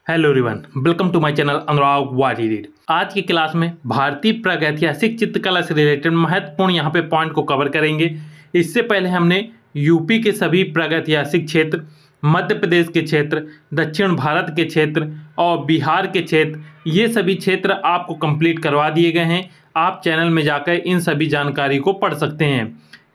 Hello everyone, welcome to my channel Anurag वारी रीड। आज की क्लास में भारतीय प्रागैतिहासिक चित्रकला से रिलेटेड महत्वपूर्ण यहाँ पे पॉइंट को कवर करेंगे। इससे पहले हमने यूपी के सभी प्रागैतिहासिक क्षेत्र, मध्य प्रदेश के क्षेत्र, दक्षिण भारत के क्षेत्र और बिहार के क्षेत्र, ये सभी क्षेत्र आपको कंप्लीट करवा दिए गए हैं। आप चैनल में जाकर इन सभी जानकारी को पढ़ सकते हैं।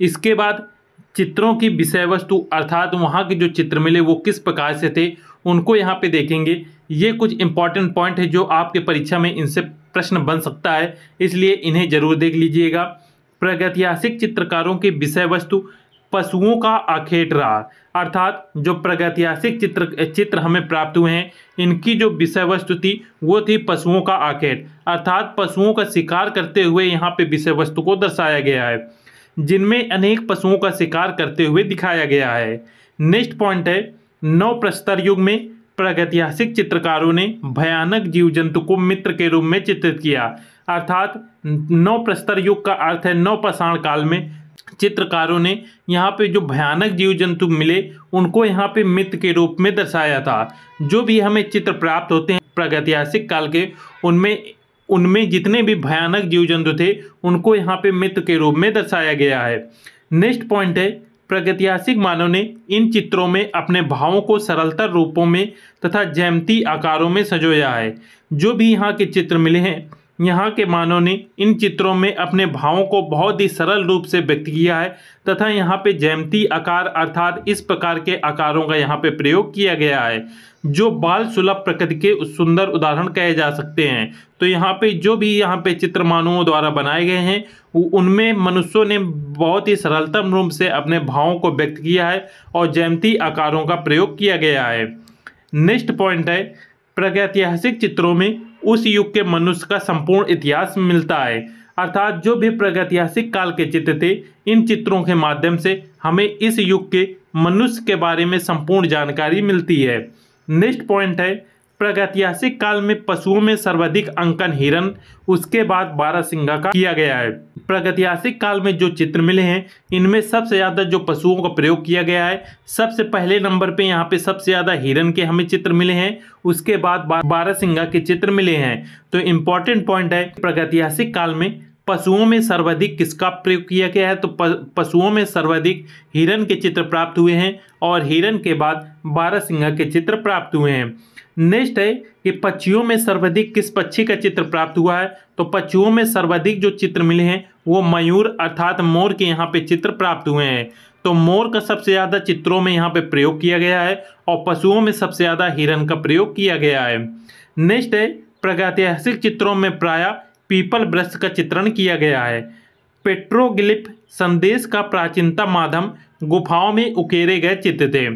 इसके बाद चित्रों की विषय वस्तु अर्थात वहाँ के जो चित्र मिले वो किस प्रकार से थे उनको यहाँ पे देखेंगे। ये कुछ इंपॉर्टेंट पॉइंट है जो आपके परीक्षा में इनसे प्रश्न बन सकता है, इसलिए इन्हें जरूर देख लीजिएगा। प्रागैतिहासिक चित्रकारों की विषय वस्तु पशुओं का आखेट रहा, अर्थात जो प्रागैतिहासिक चित्र हमें प्राप्त हुए हैं इनकी जो विषय वस्तु थी वो थी पशुओं का आखेट, अर्थात पशुओं का शिकार करते हुए यहाँ पे विषय वस्तु को दर्शाया गया है, जिनमें अनेक पशुओं का शिकार करते हुए दिखाया गया है। नेक्स्ट पॉइंट है, नव प्रस्तर युग में प्रागैतिहासिक चित्रकारों ने भयानक जीव जंतु को मित्र के रूप में चित्रित किया, अर्थात नव प्रस्तर युग का अर्थ है नव पाषाण काल में चित्रकारों ने यहाँ पे जो भयानक जीव जंतु मिले उनको यहाँ पे मित्र के रूप में दर्शाया था। जो भी हमें चित्र प्राप्त होते हैं प्रागैतिहासिक काल के उनमें जितने भी भयानक जीव जंतु थे उनको यहाँ पे मित्र के रूप में दर्शाया गया है। नेक्स्ट पॉइंट है, प्रागैतिहासिक मानव ने इन चित्रों में अपने भावों को सरलतर रूपों में तथा ज्यामितीय आकारों में संजोया है। जो भी यहाँ के चित्र मिले हैं यहाँ के मानव ने इन चित्रों में अपने भावों को बहुत ही सरल रूप से व्यक्त किया है तथा यहाँ पे ज्यामितीय आकार अर्थात इस प्रकार के आकारों का यहाँ पे प्रयोग किया गया है जो बाल सुलभ प्रकृति के सुंदर उदाहरण कहे जा सकते हैं। तो यहाँ पे जो भी यहाँ पे चित्र मानवों द्वारा बनाए गए हैं उनमें मनुष्यों ने बहुत ही सरलतम रूप से अपने भावों को व्यक्त किया है और ज्यामितीय आकारों का प्रयोग किया गया है। नेक्स्ट पॉइंट है, प्रागैतिहासिक चित्रों में उस युग के मनुष्य का संपूर्ण इतिहास मिलता है, अर्थात जो भी प्रागैतिहासिक काल के चित्र थे इन चित्रों के माध्यम से हमें इस युग के मनुष्य के बारे में संपूर्ण जानकारी मिलती है। नेक्स्ट पॉइंट है, प्रागैतिहासिक काल में पशुओं में सर्वाधिक अंकन हिरण, उसके बाद बारहसिंगा का किया गया है। प्रागैतिहासिक काल में जो चित्र मिले हैं इनमें सबसे ज़्यादा जो पशुओं का प्रयोग किया गया है, सबसे पहले नंबर पे यहाँ पे सबसे ज़्यादा हिरण के हमें चित्र मिले हैं, उसके बाद बारहसिंगा के चित्र मिले हैं। तो इम्पॉर्टेंट पॉइंट है, प्रागैतिहासिक काल में पशुओं में सर्वाधिक किसका प्रयोग किया गया है, तो पशुओं में सर्वाधिक हिरण के चित्र प्राप्त हुए हैं और हिरण के बाद बारहसिंगा के चित्र प्राप्त हुए हैं। नेक्स्ट है कि पक्षियों में सर्वाधिक किस पक्षी का चित्र प्राप्त हुआ है, तो पक्षियों में सर्वाधिक जो चित्र मिले हैं वो मयूर अर्थात मोर के यहाँ पे चित्र प्राप्त हुए हैं। तो मोर का सबसे ज़्यादा चित्रों में यहाँ पे प्रयोग किया गया है और पशुओं में सबसे ज़्यादा हिरण का प्रयोग किया गया है। नेक्स्ट है, प्रागैतिहासिक चित्रों में प्रायः पीपल वृक्ष का चित्रण किया गया है। पेट्रोग्लिफ संदेश का प्राचीनतम माध्यम गुफाओं में उकेरे गए चित्र थे।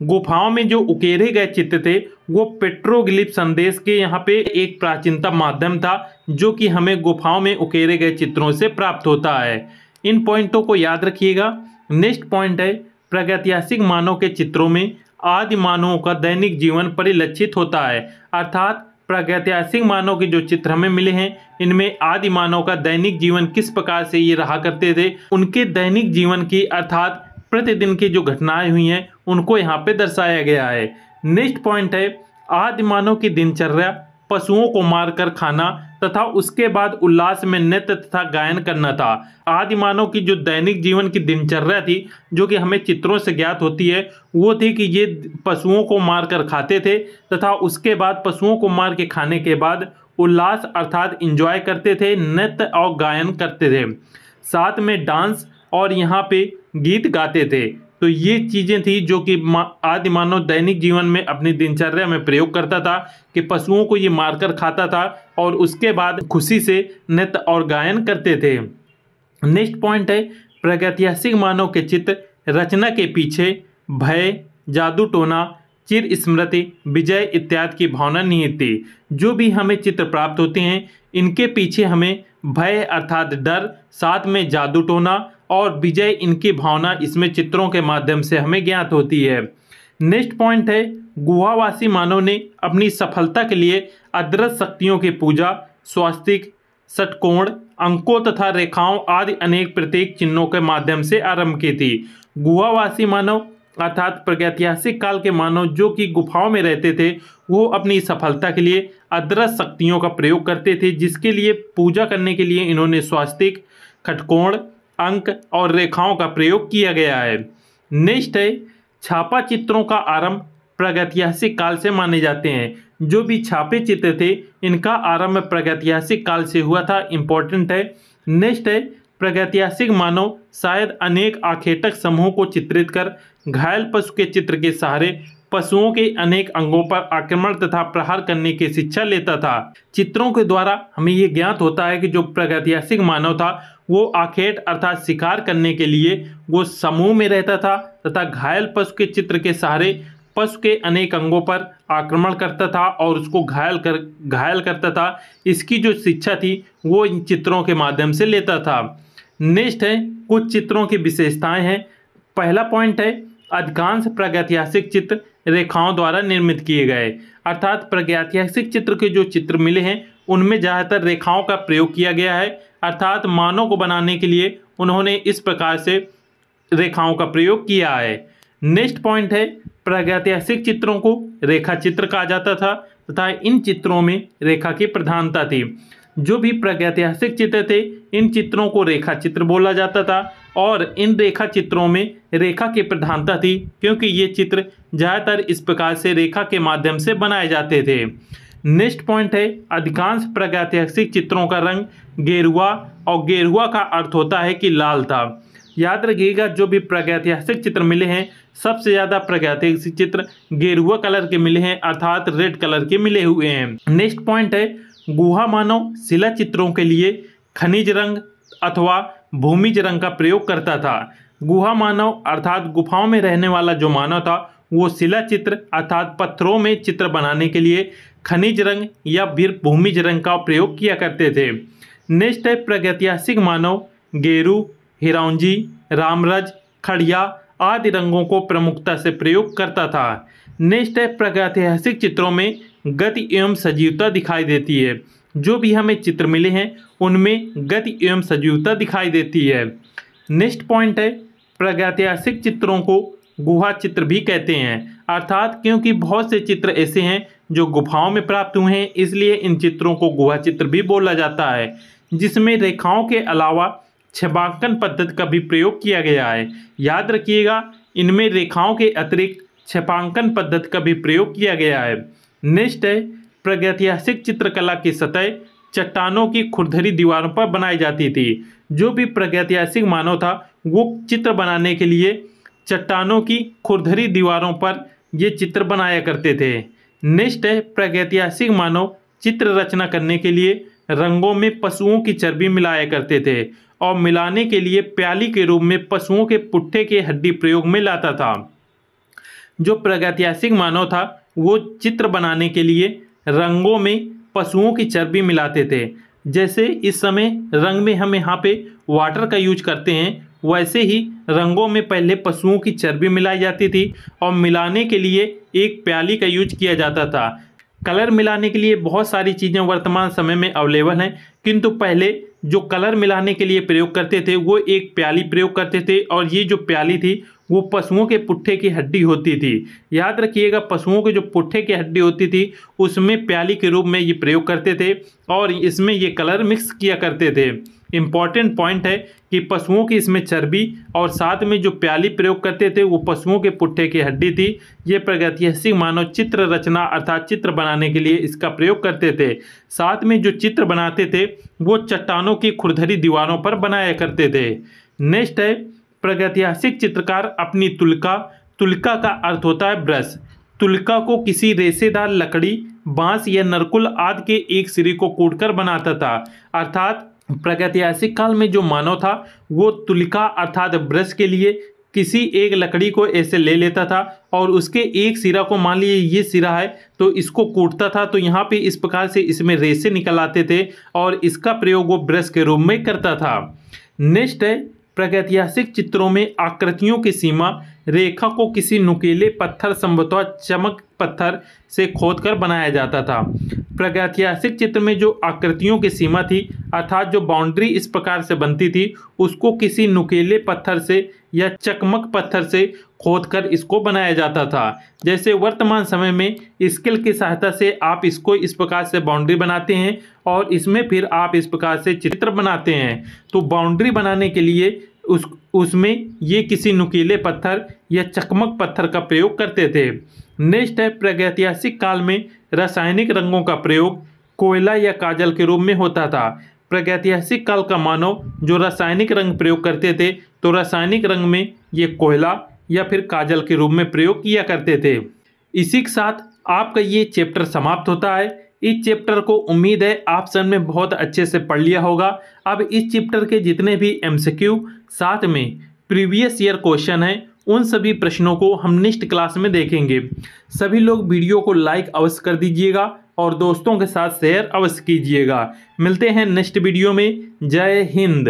गुफाओं में जो उकेरे गए चित्र थे वो पेट्रोग्लिफ संदेश के यहाँ पे एक प्राचीनतम माध्यम था जो कि हमें गुफाओं में उकेरे गए चित्रों से प्राप्त होता है। इन पॉइंटों को याद रखिएगा। नेक्स्ट पॉइंट है, प्रागैतिहासिक मानव के चित्रों में आदि मानवों का दैनिक जीवन परिलक्षित होता है, अर्थात प्रागैतिहासिक मानव के जो चित्र हमें मिले हैं इनमें आदि मानव का दैनिक जीवन किस प्रकार से ये रहा करते थे, उनके दैनिक जीवन की अर्थात प्रतिदिन की जो घटनाएं हुई हैं उनको यहाँ पे दर्शाया गया है। नेक्स्ट पॉइंट है, आदि मानव की दिनचर्या पशुओं को मारकर खाना तथा उसके बाद उल्लास में नृत्य तथा गायन करना था। आदि मानव की जो दैनिक जीवन की दिनचर्या थी जो कि हमें चित्रों से ज्ञात होती है वो थी कि ये पशुओं को मारकर खाते थे तथा उसके बाद पशुओं को मार के खाने के बाद उल्लास अर्थात इंजॉय करते थे, नृत्य और गायन करते थे, साथ में डांस और यहाँ पे गीत गाते थे। तो ये चीज़ें थी जो कि आदि मानव दैनिक जीवन में अपनी दिनचर्या में प्रयोग करता था कि पशुओं को ये मारकर खाता था और उसके बाद खुशी से नृत्य और गायन करते थे। नेक्स्ट पॉइंट है, प्रागैतिहासिक मानव के चित्र रचना के पीछे भय, जादू टोना, चिर स्मृति, विजय इत्यादि की भावना निहित थी। जो भी हमें चित्र प्राप्त होते हैं इनके पीछे हमें भय अर्थात डर, साथ में जादू टोना और विजय इनकी भावना इसमें चित्रों के माध्यम से हमें ज्ञात होती है। नेक्स्ट पॉइंट है, गुहावासी मानव ने अपनी सफलता के लिए अदृश्य शक्तियों की पूजा स्वास्तिक, षटकोण, अंकों तथा रेखाओं आदि अनेक प्रतीक चिन्हों के माध्यम से आरंभ की थी। गुहावासी मानव अर्थात प्रागैतिहासिक काल के मानव जो कि गुफाओं में रहते थे वो अपनी सफलता के लिए अदृश्य शक्तियों का प्रयोग करते थे, जिसके लिए पूजा करने के लिए इन्होंने स्वास्तिक, खटकोण, अंक और रेखाओं का प्रयोग किया गया है। नेक्स्ट है छापा चित्रों का आरंभ प्रागैतिहासिक काल से माने जाते हैं। जो भी छापे चित्र थे इनका आरंभ प्रागैतिहासिक काल से हुआ था, इंपॉर्टेंट है। नेक्स्ट है प्रागैतिहासिक मानव शायद अनेक आखेटक समूहों को चित्रित कर घायल पशु के चित्र के सहारे पशुओं के अनेक अंगों पर आक्रमण तथा प्रहार करने की शिक्षा लेता था। चित्रों के द्वारा हमें ये ज्ञात होता है कि जो प्रागैतिहासिक मानव था वो आखेट अर्थात शिकार करने के लिए वो समूह में रहता था तथा घायल पशु के चित्र के सहारे पशु के अनेक अंगों पर आक्रमण करता था और उसको घायल करता था। इसकी जो शिक्षा थी वो इन चित्रों के माध्यम से लेता था। नेक्स्ट है कुछ चित्रों की विशेषताएं हैं। पहला पॉइंट है अधिकांश प्रागैतिहासिक चित्र रेखाओं द्वारा निर्मित किए गए, अर्थात प्रागैतिहासिक चित्र के जो चित्र मिले हैं उनमें ज़्यादातर रेखाओं का प्रयोग किया गया है, अर्थात मानव को बनाने के लिए उन्होंने इस प्रकार से रेखाओं का प्रयोग किया है। नेक्स्ट पॉइंट है प्रागैतिहासिक चित्रों को रेखा चित्र कहा जाता था तथा इन चित्रों में रेखा की प्रधानता थी। जो भी प्रागैतिहासिक चित्र थे इन चित्रों को रेखा चित्र बोला जाता था और इन रेखा चित्रों में रेखा की प्रधानता थी क्योंकि ये चित्र ज़्यादातर इस प्रकार से रेखा के माध्यम से बनाए जाते थे। नेक्स्ट पॉइंट है अधिकांश प्रागैतिहासिक चित्रों का रंग गेरुआ और गेरुआ का अर्थ होता है कि लाल था। याद रखिएगा जो भी प्रागैतिहासिक चित्र मिले हैं सबसे ज़्यादा प्रागैतिहासिक चित्र गेरुआ कलर के मिले हैं, अर्थात रेड कलर के मिले हुए हैं। नेक्स्ट पॉइंट है गुहा मानव शिला चित्रों के लिए खनिज रंग अथवा भूमिज रंग का प्रयोग करता था। गुहा मानव अर्थात गुफाओं में रहने वाला जो मानव था वो शिला चित्र अर्थात पत्थरों में चित्र बनाने के लिए खनिज रंग या फिर भूमिज रंग का प्रयोग किया करते थे। नेक्स्ट है प्रागैतिहासिक मानव गेरू, हिरौंजी, रामरज, खड़िया आदि रंगों को प्रमुखता से प्रयोग करता था। नेक्स्ट है प्रागैतिहासिक चित्रों में गति एवं सजीवता दिखाई देती है। जो भी हमें चित्र मिले हैं उनमें गति एवं सजीवता दिखाई देती है। नेक्स्ट पॉइंट है प्रागैतिहासिक चित्रों को गुहा चित्र भी कहते हैं, अर्थात क्योंकि बहुत से चित्र ऐसे हैं जो गुफाओं में प्राप्त हुए हैं इसलिए इन चित्रों को गुहा चित्र भी बोला जाता है, जिसमें रेखाओं के अलावा छपांकन पद्धति का भी प्रयोग किया गया है। याद रखिएगा इनमें रेखाओं के अतिरिक्त छपांकन पद्धति का भी प्रयोग किया गया है। नेक्स्ट है प्रागैतिहासिक चित्रकला की सतह चट्टानों की खुरदरी दीवारों पर बनाई जाती थी। जो भी प्रागैतिहासिक मानव था वो चित्र बनाने के लिए चट्टानों की खुरदरी दीवारों पर ये चित्र बनाया करते थे। नेक्स्ट है प्रागैतिहासिक मानव चित्र रचना करने के लिए रंगों में पशुओं की चर्बी मिलाया करते थे और मिलाने के लिए प्याली के रूप में पशुओं के पुट्ठे के हड्डी प्रयोग में लाता था। जो प्रागैतिहासिक मानव था वो चित्र बनाने के लिए रंगों में पशुओं की चर्बी मिलाते थे। जैसे इस समय रंग में हम यहाँ पे वाटर का यूज करते हैं वैसे ही रंगों में पहले पशुओं की चर्बी मिलाई जाती थी और मिलाने के लिए एक प्याली का यूज किया जाता था। कलर मिलाने के लिए बहुत सारी चीज़ें वर्तमान समय में अवेलेबल हैं, किंतु पहले जो कलर मिलाने के लिए प्रयोग करते थे वो एक प्याली प्रयोग करते थे और ये जो प्याली थी वो पशुओं के पुट्ठे की हड्डी होती थी। याद रखिएगा पशुओं के जो पुट्ठे की हड्डी होती थी उसमें प्याली के रूप में ये प्रयोग करते थे और इसमें ये कलर मिक्स किया करते थे। इम्पॉर्टेंट पॉइंट है कि पशुओं की इसमें चर्बी और साथ में जो प्याली प्रयोग करते थे वो पशुओं के पुट्ठे की हड्डी थी। ये प्रागैतिहासिक मानव चित्र रचना अर्थात चित्र बनाने के लिए इसका प्रयोग करते थे। साथ में जो चित्र बनाते थे वो चट्टानों की खुरदरी दीवारों पर बनाया करते थे। नेक्स्ट है प्रागैतिहासिक चित्रकार अपनी तुलिका का अर्थ होता है ब्रश। तुलिका को किसी रेशेदार लकड़ी, बांस या नरकुल आदि के एक सिरे को कूटकर बनाता था। अर्थात प्रागैतिहासिक काल में जो मानव था वो तुलिका अर्थात ब्रश के लिए किसी एक लकड़ी को ऐसे ले लेता था और उसके एक सिरा को मान लीजिए ये सिरा है तो इसको कूटता था तो यहाँ पे इस प्रकार से इसमें रेशे निकल आते थे और इसका प्रयोग वो ब्रश के रूप में करता था। नेक्स्ट है प्रागैतिहासिक चित्रों में आकृतियों की सीमा रेखा को किसी नुकीले पत्थर संभवतः चमक पत्थर से खोदकर बनाया जाता था। प्रागैतिहासिक चित्र में जो आकृतियों की सीमा थी अर्थात जो बाउंड्री इस प्रकार से बनती थी उसको किसी नुकीले पत्थर से या चकमक पत्थर से खोदकर इसको बनाया जाता था। जैसे वर्तमान समय में स्केल की सहायता से आप इसको इस प्रकार से बाउंड्री बनाते हैं और इसमें फिर आप इस प्रकार से चित्र बनाते हैं। तो बाउंड्री बनाने के लिए उसमें ये किसी नुकीले पत्थर या चकमक पत्थर का प्रयोग करते थे। नेक्स्ट है, प्रागैतिहासिक काल में रासायनिक रंगों का प्रयोग कोयला या काजल के रूप में होता था। प्रागैतिहासिक काल का मानव जो रासायनिक रंग प्रयोग करते थे तो रासायनिक रंग में ये कोयला या फिर काजल के रूप में प्रयोग किया करते थे। इसी के साथ आपका ये चैप्टर समाप्त होता है। इस चैप्टर को उम्मीद है आप सब ने बहुत अच्छे से पढ़ लिया होगा। अब इस चैप्टर के जितने भी एमसीक्यू साथ में प्रीवियस ईयर क्वेश्चन हैं उन सभी प्रश्नों को हम नेक्स्ट क्लास में देखेंगे। सभी लोग वीडियो को लाइक अवश्य कर दीजिएगा और दोस्तों के साथ शेयर अवश्य कीजिएगा। मिलते हैं नेक्स्ट वीडियो में। जय हिंद।